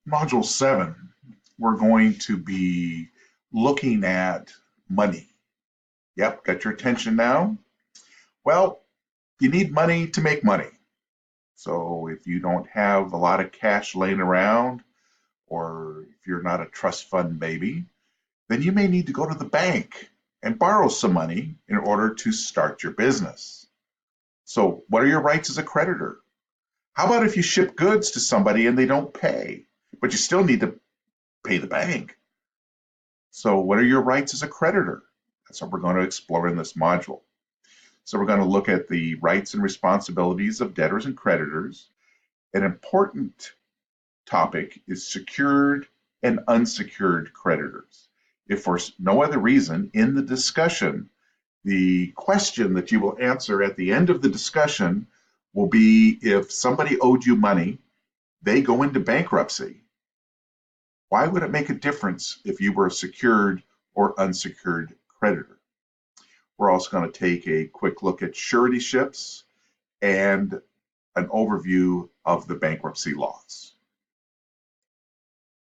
Module 7, we're going to be looking at money. Yep, got your attention now? Well, you need money to make money. So if you don't have a lot of cash laying around, or if you're not a trust fund baby, then you may need to go to the bank and borrow some money in order to start your business. So, what are your rights as a creditor? How about if you ship goods to somebody and they don't pay, but you still need to pay the bank? So, what are your rights as a creditor? That's what we're going to explore in this module. So, we're going to look at the rights and responsibilities of debtors and creditors. An important topic is secured and unsecured creditors. If for no other reason, in the discussion, the question that you will answer at the end of the discussion will be if somebody owed you money, they go into bankruptcy. Why would it make a difference if you were a secured or unsecured creditor? We're also going to take a quick look at suretyships and an overview of the bankruptcy laws.